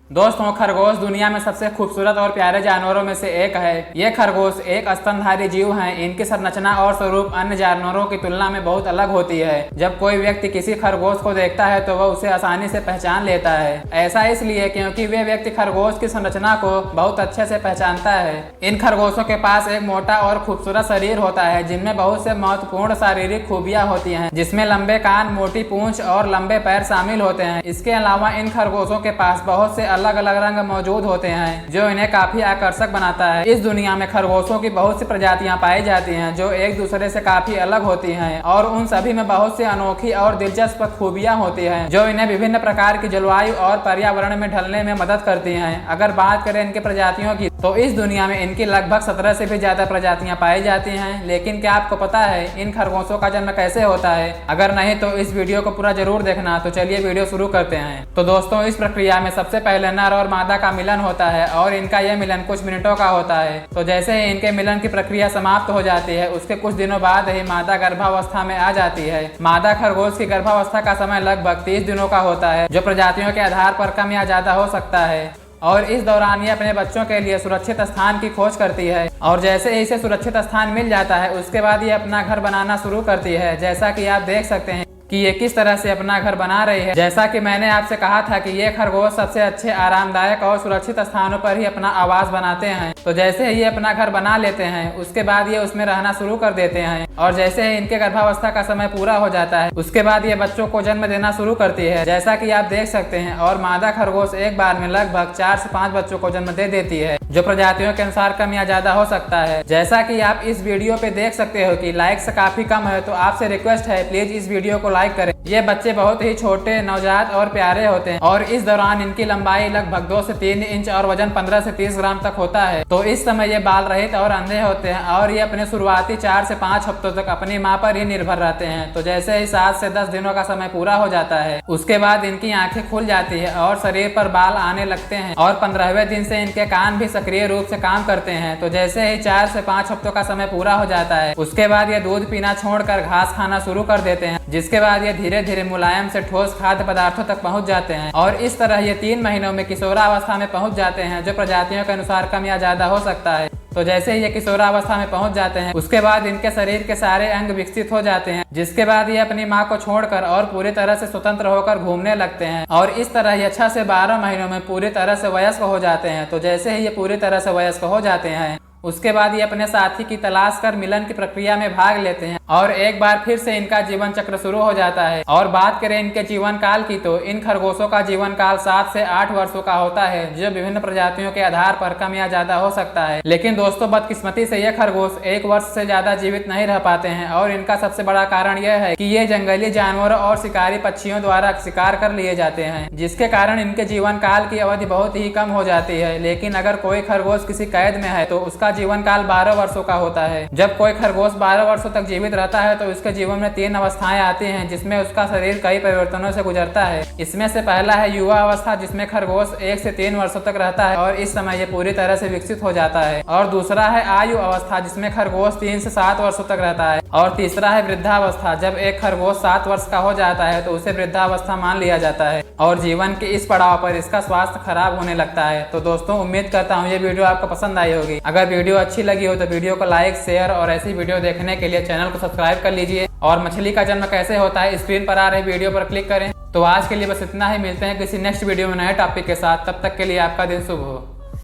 दोस्तों, खरगोश दुनिया में सबसे खूबसूरत और प्यारे जानवरों में से एक है। ये खरगोश एक स्तनधारी जीव हैं। इनकी संरचना और स्वरूप अन्य जानवरों की तुलना में बहुत अलग होती है। जब कोई व्यक्ति किसी खरगोश को देखता है तो वह उसे आसानी से पहचान लेता है। ऐसा इसलिए क्योंकि वे व्यक्ति खरगोश की संरचना को बहुत अच्छे से पहचानता है। इन खरगोशों के पास एक मोटा और खूबसूरत शरीर होता है, जिनमें बहुत से महत्वपूर्ण शारीरिक खूबियां होती हैं, जिसमें लंबे कान, मोटी पूंछ और लंबे पैर शामिल होते हैं। इसके अलावा इन खरगोशों के पास बहुत से अलग अलग रंग मौजूद होते हैं, जो इन्हें काफी आकर्षक बनाता है। इस दुनिया में खरगोशों की बहुत सी प्रजातियां पाई जाती हैं, जो एक दूसरे से काफी अलग होती हैं, और उन सभी में बहुत सी अनोखी और दिलचस्प खूबियां होती हैं, जो इन्हें विभिन्न प्रकार की जलवायु और पर्यावरण में ढलने में मदद करती हैं। अगर बात करें इनके प्रजातियों की, तो इस दुनिया में इनकी लगभग 17 से भी ज्यादा प्रजातियां पाई जाती हैं। लेकिन क्या आपको पता है इन खरगोशों का जन्म कैसे होता है? अगर नहीं तो इस वीडियो को पूरा जरूर देखना। तो चलिए वीडियो शुरू करते हैं। तो दोस्तों, इस प्रक्रिया में सबसे पहले नर और मादा का मिलन होता है, और इनका यह मिलन कुछ मिनटों का होता है। तो जैसे ही इनके मिलन की प्रक्रिया समाप्त हो जाती है, उसके कुछ दिनों बाद ही मादा गर्भावस्था में आ जाती है। मादा खरगोश की गर्भावस्था का समय लगभग 30 दिनों का होता है, जो प्रजातियों के आधार पर कम या ज्यादा हो सकता है। और इस दौरान ये अपने बच्चों के लिए सुरक्षित स्थान की खोज करती है, और जैसे ही इसे सुरक्षित स्थान मिल जाता है, उसके बाद ये अपना घर बनाना शुरू करती है। जैसा कि आप देख सकते हैं कि ये किस तरह से अपना घर बना रही है। जैसा कि मैंने आपसे कहा था कि ये खरगोश सबसे अच्छे, आरामदायक और सुरक्षित स्थानों पर ही अपना आवास बनाते हैं। तो जैसे ही ये अपना घर बना लेते हैं, उसके बाद ये उसमें रहना शुरू कर देते हैं, और जैसे ही इनके गर्भावस्था का समय पूरा हो जाता है, उसके बाद ये बच्चों को जन्म देना शुरू करती है, जैसा कि आप देख सकते हैं। और मादा खरगोश एक बार में लगभग 4 से 5 बच्चों को जन्म दे देती है, जो प्रजातियों के अनुसार कम या ज्यादा हो सकता है। जैसा कि आप इस वीडियो पे देख सकते हो कि लाइक्स काफी कम है, तो आपसे रिक्वेस्ट है प्लीज इस वीडियो को लाइक करें। ये बच्चे बहुत ही छोटे, नवजात और प्यारे होते हैं, और इस दौरान इनकी लंबाई लगभग 2 से 3 इंच और वजन 15 से 30 ग्राम तक होता है। तो इस समय ये बाल रहित और अंधे होते हैं, और ये अपने शुरुआती 4 से 5 हफ्तों तक अपनी माँ पर ही निर्भर रहते हैं। तो जैसे ही 7 से 10 दिनों का समय पूरा हो जाता है, उसके बाद इनकी आंखें खुल जाती है और शरीर पर बाल आने लगते हैं, और 15वें दिन से इनके कान भी सक्रिय रूप से काम करते हैं। तो जैसे ही 4 से 5 हफ्तों का समय पूरा हो जाता है, उसके बाद ये दूध पीना छोड़कर घास खाना शुरू कर देते हैं, जिसके बाद ये धीरे धीरे मुलायम से ठोस खाद्य पदार्थों तक पहुंच जाते हैं, और इस तरह ये 3 महीनों में किशोरावस्था में पहुंच जाते हैं, जो प्रजातियों के अनुसार कम या ज्यादा हो सकता है। तो जैसे ही ये किशोरावस्था में पहुंच जाते हैं, उसके बाद इनके शरीर के सारे अंग विकसित हो जाते हैं, जिसके बाद ये अपनी माँ को छोड़कर और पूरी तरह से स्वतंत्र होकर घूमने लगते हैं, और इस तरह ये 6 से 12 महीनों में पूरी तरह से वयस्क हो जाते हैं। तो जैसे ही ये पूरी तरह से वयस्क हो जाते हैं, उसके बाद ये अपने साथी की तलाश कर मिलन की प्रक्रिया में भाग लेते हैं, और एक बार फिर से इनका जीवन चक्र शुरू हो जाता है। और बात करें इनके जीवन काल की, तो इन खरगोशों का जीवन काल 7 से 8 वर्षों का होता है, जो विभिन्न प्रजातियों के आधार पर कम या ज्यादा हो सकता है। लेकिन दोस्तों, बदकिस्मती से ये खरगोश 1 वर्ष से ज्यादा जीवित नहीं रह पाते हैं, और इनका सबसे बड़ा कारण यह है कि ये जंगली जानवरों और शिकारी पक्षियों द्वारा शिकार कर लिए जाते हैं, जिसके कारण इनके जीवन काल की अवधि बहुत ही कम हो जाती है। लेकिन अगर कोई खरगोश किसी कैद में है, तो उसका जीवन काल 12 वर्षों का होता है। जब कोई खरगोश 12 वर्षों तक जीवित रहता है, तो उसके जीवन में 3 अवस्थाएं आती हैं, जिसमें उसका शरीर कई परिवर्तनों से गुजरता है। इसमें से पहला है युवा अवस्था, जिसमें खरगोश 1 से 3 वर्षों तक रहता है, और इस समय ये पूरी तरह से विकसित हो जाता है। और दूसरा है आयु अवस्था, जिसमें खरगोश 3 से 7 वर्षों तक रहता है। और तीसरा है वृद्धावस्था। जब एक खरगोश 7 वर्ष का हो जाता है, तो उसे वृद्धावस्था मान लिया जाता है, और जीवन के इस पड़ाव पर इसका स्वास्थ्य खराब होने लगता है। तो दोस्तों, उम्मीद करता हूँ ये वीडियो आपको पसंद आई होगी। अगर वीडियो अच्छी लगी हो तो वीडियो को लाइक, शेयर और ऐसी वीडियो देखने के लिए चैनल को सब्सक्राइब कर लीजिए। और मछली का जन्म कैसे होता है, स्क्रीन पर आ रहे वीडियो पर क्लिक करें। तो आज के लिए बस इतना ही। मिलते हैं किसी नेक्स्ट वीडियो में नए टॉपिक के साथ। तब तक के लिए आपका दिन शुभ हो।